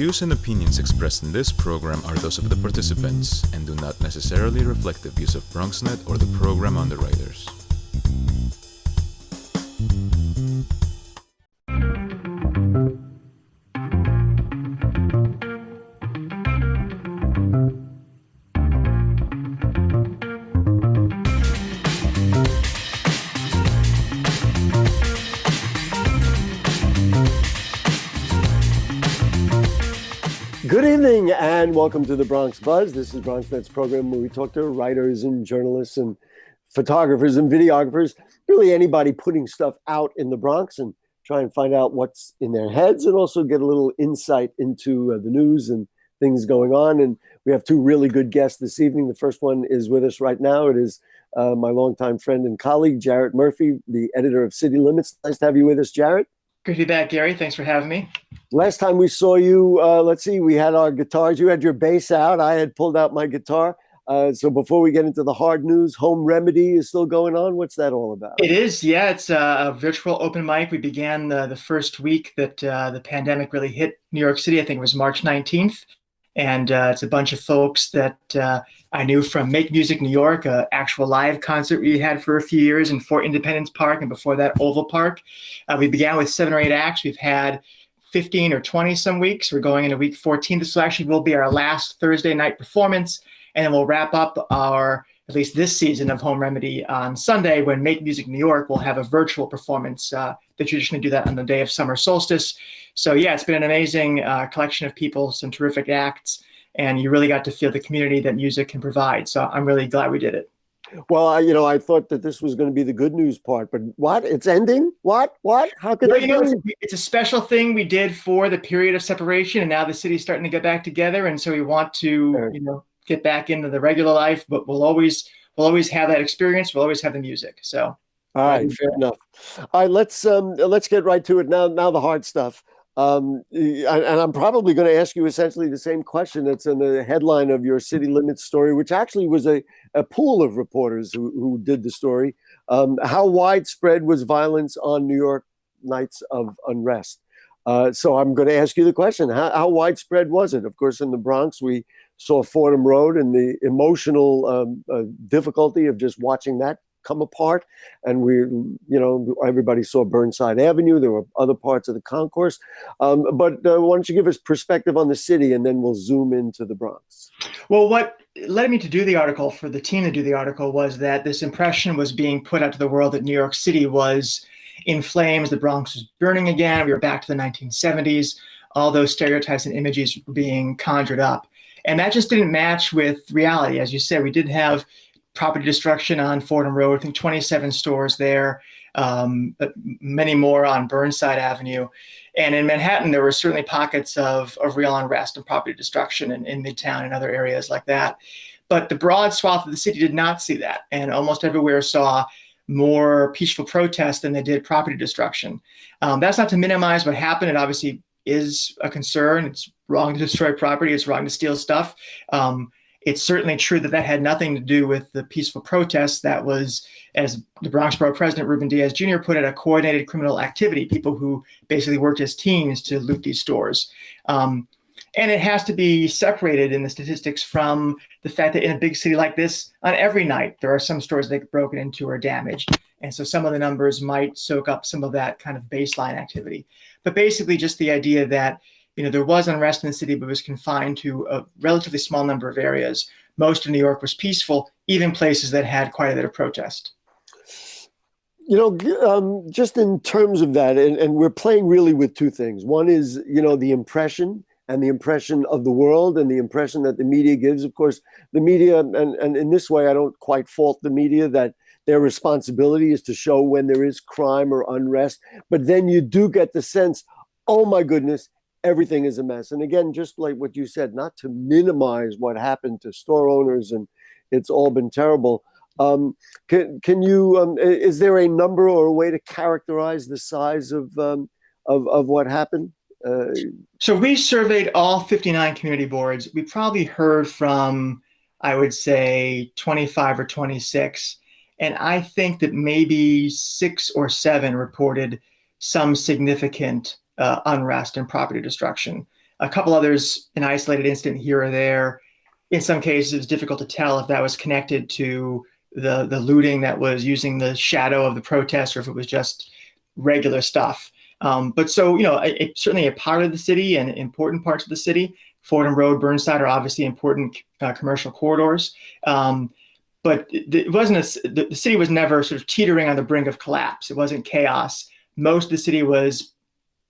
views and opinions expressed in this program are those of the participants and do not necessarily reflect the views of BronxNet or the program underwriters. Good evening and welcome to the Bronx Buzz. This is BronxNet's program where we talk to writers and journalists and photographers and videographers, really anybody putting stuff out in the Bronx, and try and find out what's in their heads and also get a little insight into the news and things going on. And we have two really good guests this evening. The first one is with us right now. It is my longtime friend and colleague, Jarrett Murphy, the editor of City Limits. Nice to have you with us, Jarrett. Good to be back, Gary. Thanks for having me. Last time we saw you, we had our guitars. You had your bass out. I had pulled out my guitar. So before we get into the hard news, Home Remedy is still going on. What's that all about? It is, yeah. It's a virtual open mic. We began the first week that the pandemic really hit New York City. I think it was March 19th. And it's a bunch of folks that I knew from Make Music New York, an actual live concert we had for a few years in Fort Independence Park, and before that, Oval Park. We began with 7 or 8 acts. We've had 15 or 20 some weeks. We're going into week 14. This actually will be our last Thursday night performance, and then we'll wrap up at least this season of Home Remedy on Sunday when Make Music New York will have a virtual performance. They traditionally do that on the day of summer solstice. So yeah, it's been an amazing collection of people, some terrific acts, and you really got to feel the community that music can provide. So I'm really glad we did it. Well, I thought that this was going to be the good news part, but what? It's ending? What? How could that be? It's a special thing we did for the period of separation, and now the city's starting to get back together, and so we want to, get back into the regular life, but we'll always have that experience. We'll always have the music. So, all right, fair enough. All right, let's get right to it now. Now the hard stuff. And I'm probably going to ask you essentially the same question that's in the headline of your City Limits story, which actually was a pool of reporters who did the story. How widespread was violence on New York nights of unrest? So I'm going to ask you the question: How widespread was it? Of course, in the Bronx, we saw Fordham Road and the emotional difficulty of just watching that come apart. And everybody saw Burnside Avenue. There were other parts of the concourse. But why don't you give us perspective on the city, and then we'll zoom into the Bronx. Well, what led me to do the article, for the team to do the article, was that this impression was being put out to the world that New York City was in flames. The Bronx was burning again. We were back to the 1970s. All those stereotypes and images were being conjured up. And that just didn't match with reality. As you said, we did have property destruction on Fordham Road, I think 27 stores there, but many more on Burnside Avenue. And in Manhattan, there were certainly pockets of real unrest and property destruction in Midtown and other areas like that. But the broad swath of the city did not see that. And almost everywhere saw more peaceful protest than they did property destruction. That's not to minimize what happened. It obviously is a concern. It's wrong to destroy property. It's wrong to steal stuff. It's certainly true that had nothing to do with the peaceful protests. That was, as the Bronx Borough President Ruben Diaz Jr. put it, a coordinated criminal activity, people who basically worked as teams to loot these stores. And it has to be separated in the statistics from the fact that in a big city like this, on every night, there are some stores that get broken into or damaged. And so some of the numbers might soak up some of that kind of baseline activity. But basically just the idea that there was unrest in the city, but it was confined to a relatively small number of areas. Most of New York was peaceful, even places that had quite a bit of protest. Just in terms of that, and we're playing really with two things. One is, the impression and the impression of the world and the impression that the media gives. Of course, the media, and in this way, I don't quite fault the media, that their responsibility is to show when there is crime or unrest. But then you do get the sense, oh my goodness, everything is a mess. And again, just like what you said, not to minimize what happened to store owners, and it's all been terrible. Can you, is there a number or a way to characterize the size of what happened? So we surveyed all 59 community boards. We probably heard from, I would say, 25 or 26. And I think that maybe 6 or 7 reported some significant unrest and property destruction. A couple others, an isolated incident here or there. In some cases, it was difficult to tell if that was connected to the looting that was using the shadow of the protest, or if it was just regular stuff. But so, certainly a part of the city and important parts of the city. Fordham Road, Burnside are obviously important commercial corridors. But it wasn't the city was never sort of teetering on the brink of collapse. It wasn't chaos. Most of the city was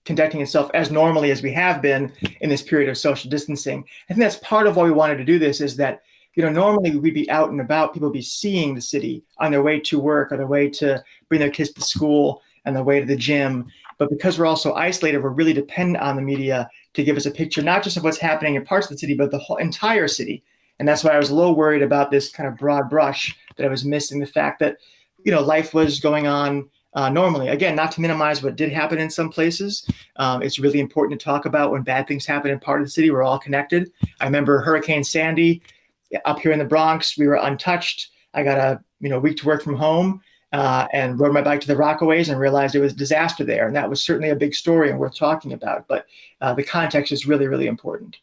conducting itself as normally as we have been in this period of social distancing. I think that's part of why we wanted to do this, is that, normally we'd be out and about, people would be seeing the city on their way to work or their way to bring their kids to school and their way to the gym. But because we're also isolated, we're really dependent on the media to give us a picture, not just of what's happening in parts of the city, but the whole entire city. And that's why I was a little worried about this kind of broad brush, that I was missing the fact that, life was going on normally. Again, not to minimize what did happen in some places. It's really important to talk about when bad things happen in part of the city. We're all connected. I remember Hurricane Sandy up here in the Bronx. We were untouched. I got a week to work from home and rode my bike to the Rockaways and realized it was a disaster there. And that was certainly a big story and worth talking about. But the context is really, really important.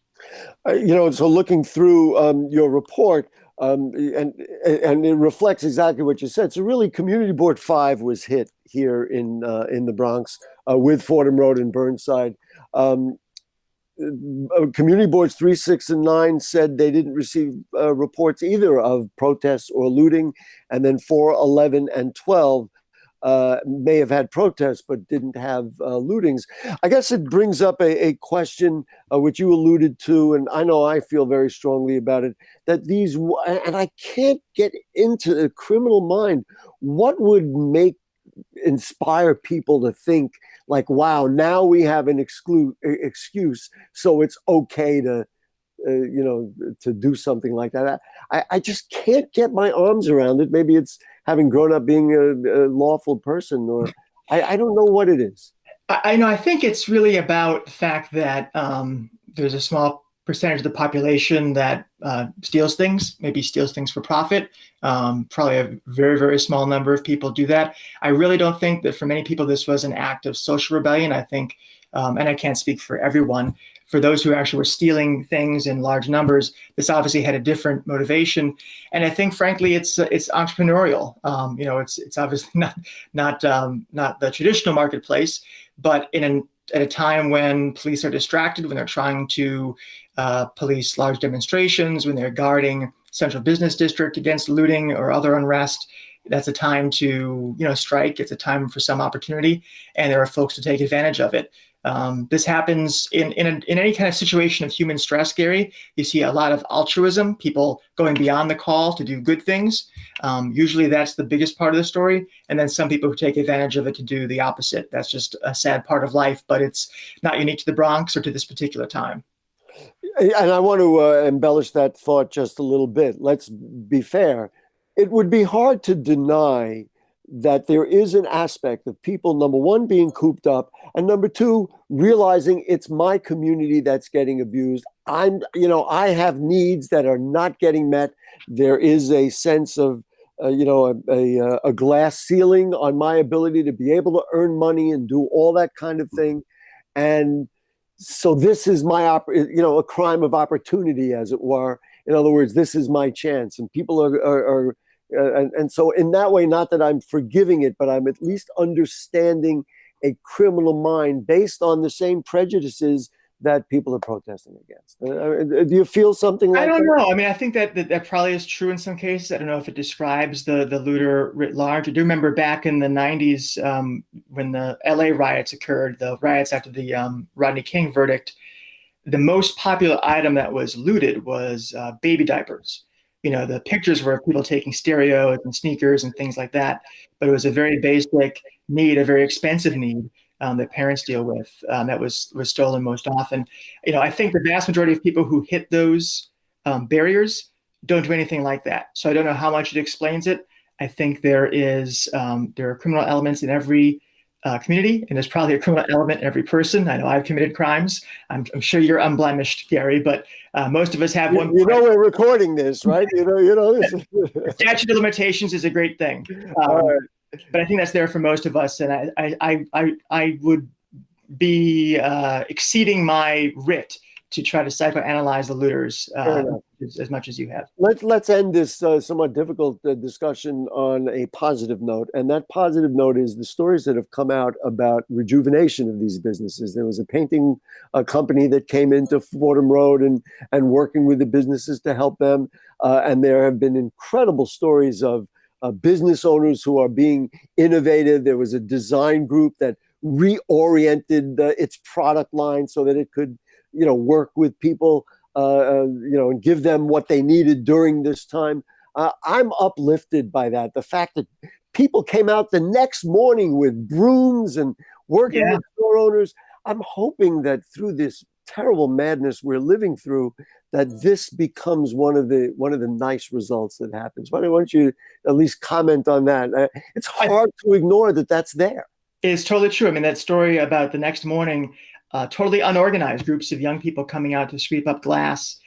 So looking through your report, and it reflects exactly what you said. So really, Community Board 5 was hit here in the Bronx with Fordham Road and Burnside. Community Boards 3, 6, and 9 said they didn't receive reports either of protests or looting. And then 4, 11, and 12 may have had protests but didn't have lootings. I guess it brings up a question which you alluded to, and I know I feel very strongly about it, that these, and I can't get into the criminal mind, what would inspire people to think like, wow, now we have an excuse, so it's okay to do something like that. I just can't get my arms around it. Maybe it's having grown up being a lawful person, or I don't know what it is. I think it's really about the fact that there's a small percentage of the population that steals things for profit. Probably a very, very small number of people do that. I really don't think that for many people this was an act of social rebellion. I think, and I can't speak for everyone, for those who actually were stealing things in large numbers, this obviously had a different motivation. And I think, frankly, it's entrepreneurial. It's obviously not the traditional marketplace, but at a time when police are distracted, when they're trying to police large demonstrations, when they're guarding Central Business District against looting or other unrest, that's a time to strike. It's a time for some opportunity, and there are folks to take advantage of it. This happens in any kind of situation of human stress, Gary. You see a lot of altruism, people going beyond the call to do good things. Usually that's the biggest part of the story. And then some people who take advantage of it to do the opposite. That's just a sad part of life, but it's not unique to the Bronx or to this particular time. And I want to embellish that thought just a little bit. Let's be fair. It would be hard to deny that there is an aspect of people, number one, being cooped up, and number two, realizing it's my community that's getting abused. I have needs that are not getting met. There is a sense of, a glass ceiling on my ability to be able to earn money and do all that kind of thing. And so this is my, a crime of opportunity, as it were. In other words, this is my chance, and people are and so in that way, not that I'm forgiving it, but I'm at least understanding a criminal mind based on the same prejudices that people are protesting against. Do you feel something like that? I don't know. I mean, I think that probably is true in some cases. I don't know if it describes the looter writ large. I do remember back in the 90s when the LA riots occurred, the riots after the Rodney King verdict, the most popular item that was looted was baby diapers. The pictures were of people taking stereos and sneakers and things like that, but it was a very basic need, a very expensive need that parents deal with that was stolen most often. I think the vast majority of people who hit those barriers don't do anything like that. So I don't know how much it explains it. I think there are criminal elements in every community, and there's probably a criminal element in every person. I know I've committed crimes. I'm sure you're unblemished, Gary, but most of us have one. We're recording this, right? This. Statute of limitations is a great thing, but I think that's there for most of us, and I would be exceeding my writ to try to psychoanalyze the looters as much as you have. Let's end this somewhat difficult discussion on a positive note, and that positive note is the stories that have come out about rejuvenation of these businesses. There was a painting company that came into Fordham Road and working with the businesses to help them, and there have been incredible stories of business owners who are being innovative. There was a design group that reoriented its product line so that it could, work with people, and give them what they needed during this time. I'm uplifted by that. The fact that people came out the next morning with brooms and working with store owners. I'm hoping that through this terrible madness we're living through, that this becomes one of the nice results that happens. Why don't you at least comment on that? It's hard to ignore that that's there. It's totally true. I mean, that story about the next morning, totally unorganized groups of young people coming out to sweep up glass.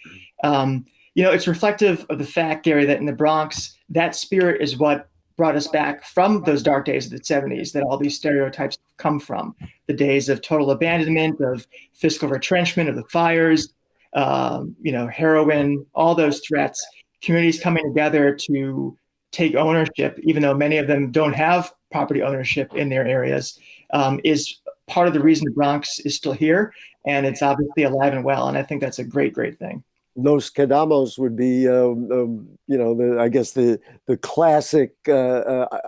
It's reflective of the fact, Gary, that in the Bronx, that spirit is what brought us back from those dark days of the 70s that all these stereotypes come from. The days of total abandonment, of fiscal retrenchment, of the fires, heroin, all those threats, communities coming together to take ownership, even though many of them don't have property ownership in their areas, is part of the reason the Bronx is still here. And it's obviously alive and well. And I think that's a great, great thing. Nos Quedamos would be, I guess the classic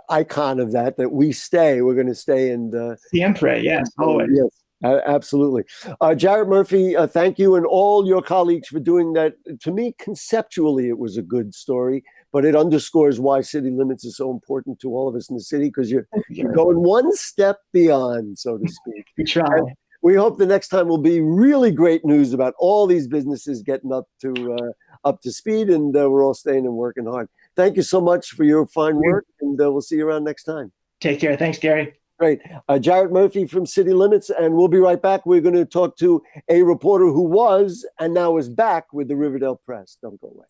icon of that we stay. We're going to stay and siempre, yes, always. Yes, absolutely. Jarrett Murphy, thank you and all your colleagues for doing that. To me, conceptually, it was a good story, but it underscores why city limits is so important to all of us in the city, because you're going one step beyond, so to speak. We try. And we hope the next time will be really great news about all these businesses getting up to speed, and we're all staying and working hard. Thank you so much for your fine work, and we'll see you around next time. Take care. Thanks, Gary. Great. Jarrett Murphy from City Limits, and we'll be right back. We're going to talk to a reporter who was and now is back with the Riverdale Press. Don't go away.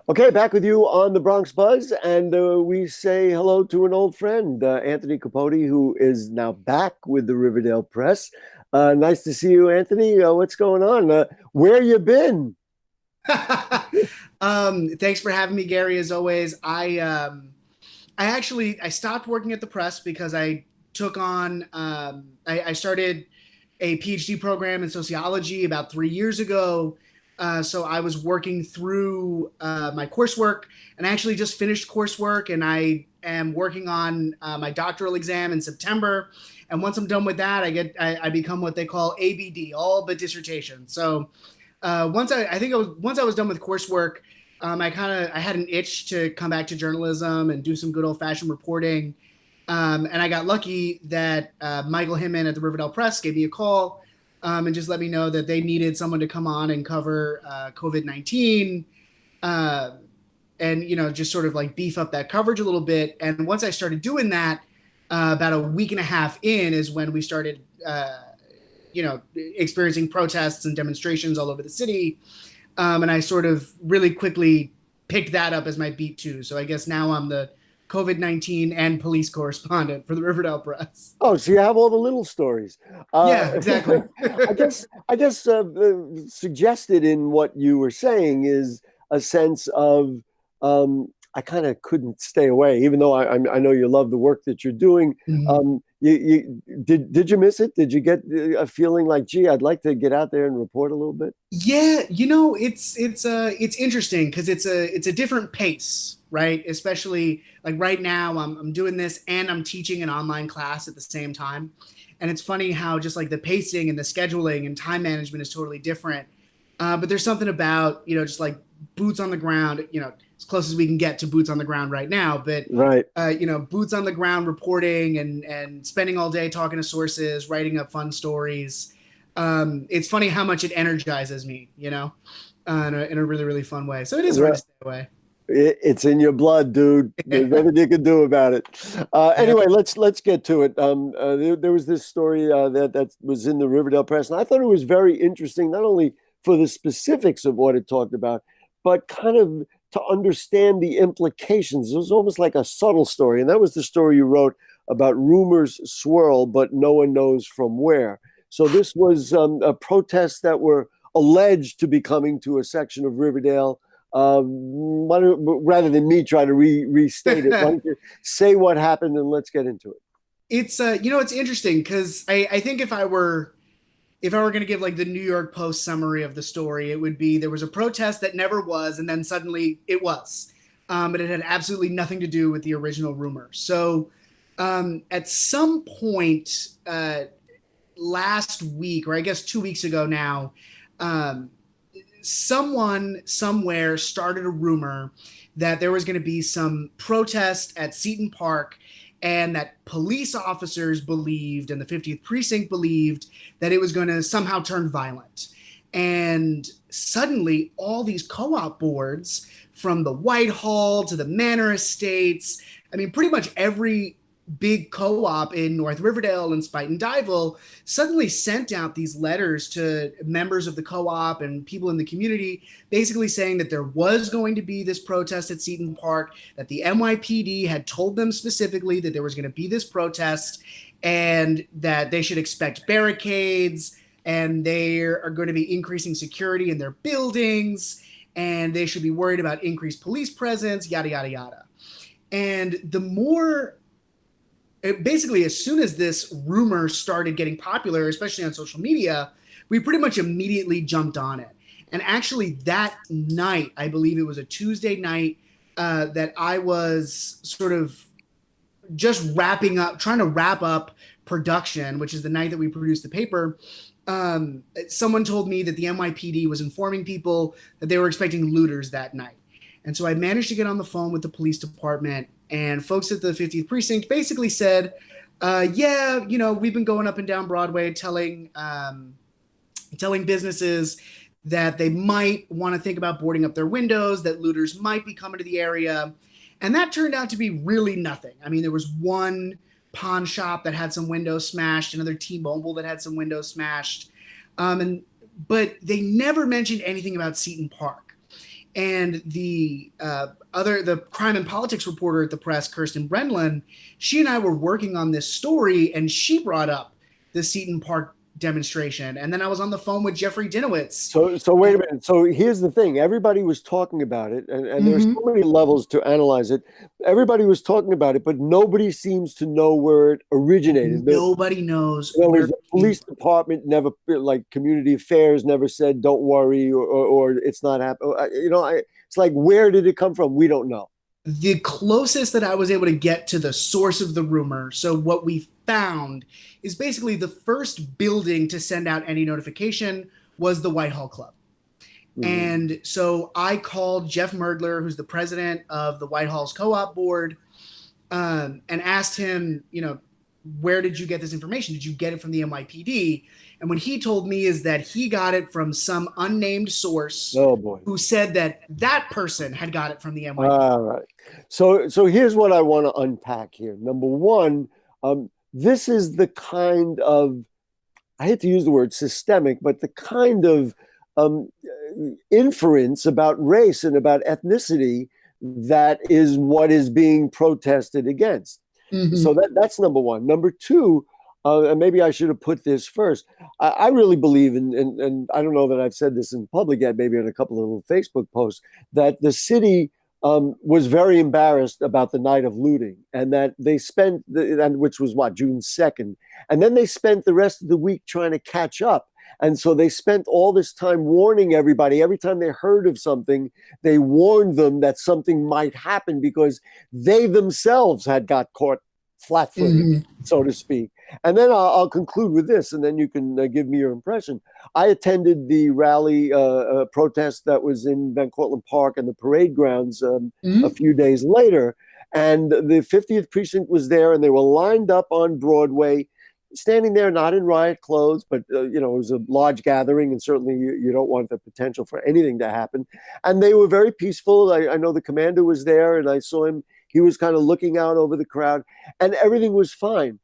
Okay, back with you on the Bronx Buzz, and we say hello to an old friend, Anthony Capote, who is now back with the Riverdale Press. Nice to see you, Anthony. What's going on? Where you been? Thanks for having me, Gary. As always, I stopped working at the press because I took on I started a PhD program in sociology about 3 years ago. So I was working through my coursework, and I actually just finished coursework, and I am working on my doctoral exam in September. And once I'm done with that, I become what they call ABD, all but dissertation. So once I was done with coursework, I had an itch to come back to journalism and do some good old fashioned reporting. And I got lucky that Michael Hinman at the Riverdale Press gave me a call and just let me know that they needed someone to come on and cover COVID-19 and, just sort of like beef up that coverage a little bit. And once I started doing that, about a week and a half in is when we started, experiencing protests and demonstrations all over the city. And I sort of really quickly picked that up as my beat too. So I guess now I'm the COVID-19 and police correspondent for the Riverdale Press. Oh, so you have all the little stories. Yeah, exactly. I guess suggested in what you were saying is a sense of I kind of couldn't stay away, even though I know you love the work that you're doing. Mhm. Did you miss it? Did you get a feeling like, gee, I'd like to get out there and report a little bit? Yeah, it's interesting because it's a different pace, right? Especially like right now, I'm doing this and I'm teaching an online class at the same time, and it's funny how just like the pacing and the scheduling and time management is totally different. But there's something about just like boots on the ground, as close as we can get to boots on the ground right now. But Right. boots on the ground reporting and spending all day talking to sources, writing up fun stories. It's funny how much it energizes me, in a really, really fun way. So it is hard to stay away. It's in your blood, dude. There's nothing you can do about it. Anyway, let's get to it. There was this story that was in the Riverdale Press, and I thought it was very interesting, not only for the specifics of what it talked about, but kind of to understand the implications. It was almost like a subtle story, and that was the story you wrote about rumors swirl, but no one knows from where. So this was a protests that were alleged to be coming to a section of Riverdale. Rather than me try to restate it, why don't you say what happened and let's get into it? It's interesting because I think if I were going to give like the New York Post summary of the story, it would be there was a protest that never was, and then suddenly it was. But it had absolutely nothing to do with the original rumor. So at some point last week, or I guess 2 weeks ago now, someone somewhere started a rumor that there was going to be some protest at Seton Park, and that police officers believed, and the 50th precinct believed, that it was going to somehow turn violent. And suddenly all these co-op boards, from the Whitehall to the Manor Estates, I mean, pretty much every big co-op in North Riverdale and Spuyten Duyvil suddenly sent out these letters to members of the co-op and people in the community, basically saying that there was going to be this protest at Seton Park, that the NYPD had told them specifically that there was going to be this protest, and that they should expect barricades, and they are going to be increasing security in their buildings, and they should be worried about increased police presence, yada, yada, yada. And basically, as soon as this rumor started getting popular, especially on social media, we pretty much immediately jumped on it. And actually that night, I believe it was a Tuesday night, that I was sort of just trying to wrap up production, which is the night that we produced the paper. Someone told me that the NYPD was informing people that they were expecting looters that night. And so I managed to get on the phone with the police department, and folks at the 50th precinct basically said, we've been going up and down Broadway telling businesses that they might want to think about boarding up their windows, that looters might be coming to the area. And that turned out to be really nothing. I mean, there was one pawn shop that had some windows smashed, another T-Mobile that had some windows smashed. But they never mentioned anything about Seton Park. And the crime and politics reporter at the Press, Kirsten Brennan, she and I were working on this story, and she brought up the Seton Park demonstration. And then I was on the phone with Jeffrey Dinowitz. So wait a minute. So here's the thing. Everybody was talking about it, and there's so many levels to analyze it. Everybody was talking about it, but nobody seems to know where it originated. Nobody knows. The police department never, like community affairs, never said, "Don't worry," or "It's not happening." It's like, where did it come from? We don't know. The closest that I was able to get to the source of the rumor, so what we found is basically the first building to send out any notification was the Whitehall Club. And so I called Jeff Murdler, who's the president of the Whitehall's co-op board, and asked him, where did you get this information? Did you get it from the NYPD? And what he told me is that he got it from some unnamed source who said that person had got it from the NYPD. All right. So here's what I want to unpack here. Number one, this is the kind of, I hate to use the word systemic, but the kind of inference about race and about ethnicity that is what is being protested against. So that's number one. Number two, and maybe I should have put this first. I really believe in, and I don't know that I've said this in public yet, maybe in a couple of little Facebook posts, that the city was very embarrassed about the night of looting, and that they spent, which was June 2nd. And then they spent the rest of the week trying to catch up. And so they spent all this time warning everybody. Every time they heard of something, they warned them that something might happen because they themselves had got caught flat-footed, so to speak. And then I'll conclude with this, and then you can give me your impression. I attended the rally protest that was in Van Cortlandt Park and the parade grounds a few days later. And the 50th precinct was there, and they were lined up on Broadway, standing there, not in riot clothes, but it was a large gathering, and certainly you don't want the potential for anything to happen. And they were very peaceful. I know the commander was there, and I saw him. He was kind of looking out over the crowd, and everything was fine.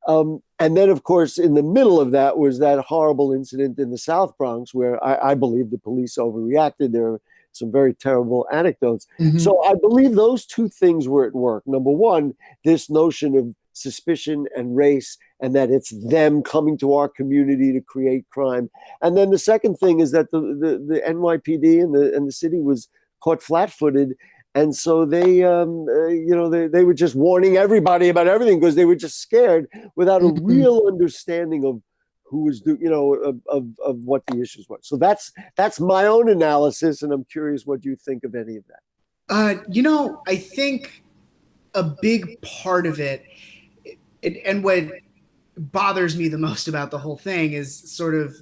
And then, of course, in the middle of that was that horrible incident in the South Bronx where I believe the police overreacted. There are some very terrible anecdotes. So I believe those two things were at work. Number one, this notion of suspicion and race, and that it's them coming to our community to create crime. And then the second thing is that the NYPD and the city was caught flat-footed. And so they were just warning everybody about everything because they were just scared without a real understanding of who was of what the issues were. So that's my own analysis, and I'm curious what you think of any of that. I think a big part of it, and what bothers me the most about the whole thing is sort of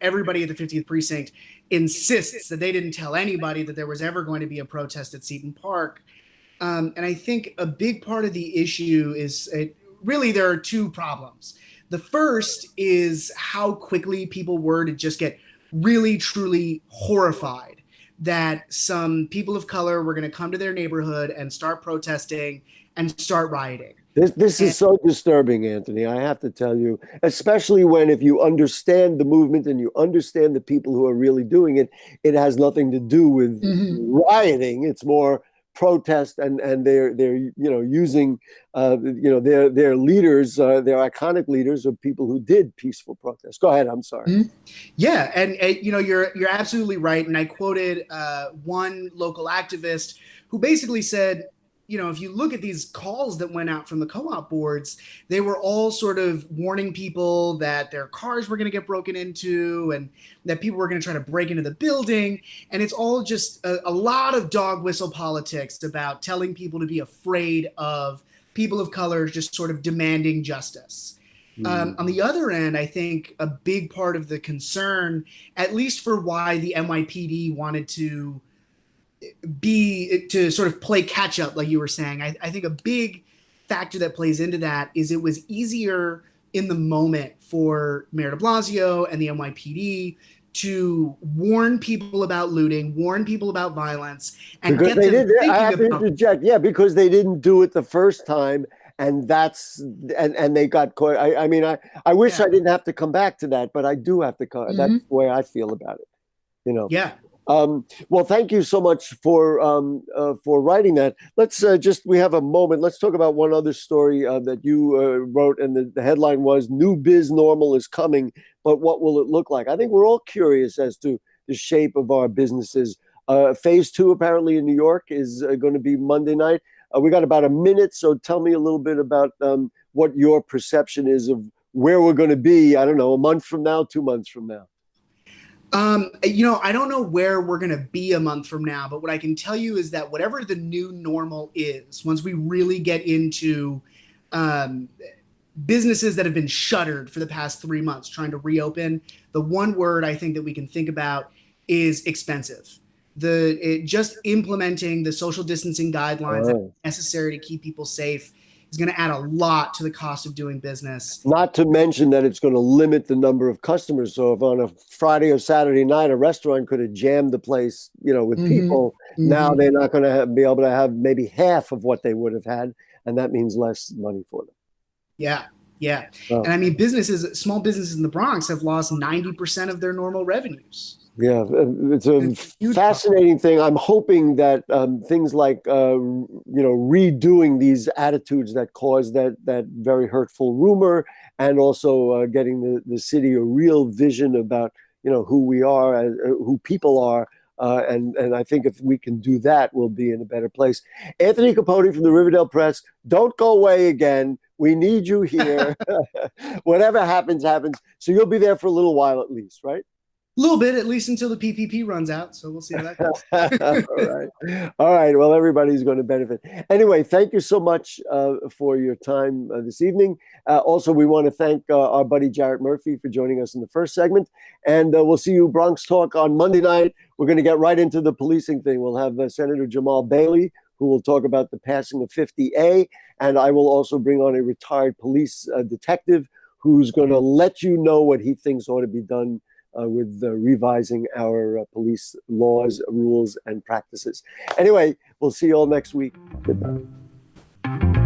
everybody at the 50th precinct insists that they didn't tell anybody that there was ever going to be a protest at Seton Park. And I think a big part of the issue is really there are two problems. The first is how quickly people were to just get really, truly horrified that some people of color were going to come to their neighborhood and start protesting and start rioting. This is so disturbing, Anthony, I have to tell you, especially when if you understand the movement and you understand the people who are really doing it, it has nothing to do with rioting. It's more protest, and they're using their leaders, their iconic leaders are people who did peaceful protests. Go ahead, I'm sorry. Yeah, and you're absolutely right. And I quoted one local activist who basically said, if you look at these calls that went out from the co-op boards, they were all sort of warning people that their cars were going to get broken into and that people were going to try to break into the building. And it's all just a lot of dog whistle politics about telling people to be afraid of people of color just sort of demanding justice. On the other end, I think a big part of the concern, at least for why the NYPD wanted to sort of play catch up, like you were saying. I think a big factor that plays into that is it was easier in the moment for Mayor de Blasio and the NYPD to warn people about looting, warn people about violence, and because get them thinking I have to interject. Yeah, because they didn't do it the first time, and they got caught. I wish I didn't have to come back to that, but I do have to come. That's the way I feel about it. Yeah. Well, thank you so much for writing that. Let's we have a moment. Let's talk about one other story that you wrote, and the headline was "New Biz Normal is coming, but what will it look like?" I think we're all curious as to the shape of our businesses. Phase 2, apparently in New York, is going to be Monday night. We got about a minute, so tell me a little bit about what your perception is of where we're going to be. I don't know, a month from now, 2 months from now. I don't know where we're going to be a month from now, but what I can tell you is that whatever the new normal is, once we really get into businesses that have been shuttered for the past 3 months trying to reopen, the one word I think that we can think about is expensive. Just implementing the social distancing guidelines that are necessary to keep people safe is going to add a lot to the cost of doing business. Not to mention that it's going to limit the number of customers. So if on a Friday or Saturday night, a restaurant could have jammed the place, with people, now they're not going to be able to have maybe half of what they would have had. And that means less money for them. Yeah. Yeah. Oh. And I mean, small businesses in the Bronx have lost 90% of their normal revenues. Yeah, it's a fascinating thing. I'm hoping that things like, redoing these attitudes that caused that very hurtful rumor, and also getting the city a real vision about, who we are, who people are. And I think if we can do that, we'll be in a better place. Anthony Capote from the Riverdale Press, don't go away again. We need you here. Whatever happens, happens. So you'll be there for a little while at least, right? A little bit, at least until the PPP runs out. So we'll see how that goes. All right. Well, everybody's going to benefit. Anyway, thank you so much for your time this evening. Also, we want to thank our buddy Jarrett Murphy for joining us in the first segment. And we'll see you Bronx Talk on Monday night. We're going to get right into the policing thing. We'll have Senator Jamal Bailey, who will talk about the passing of 50A. And I will also bring on a retired police detective who's going to let you know what he thinks ought to be done with revising our police laws, rules, and practices. Anyway, we'll see you all next week. Goodbye.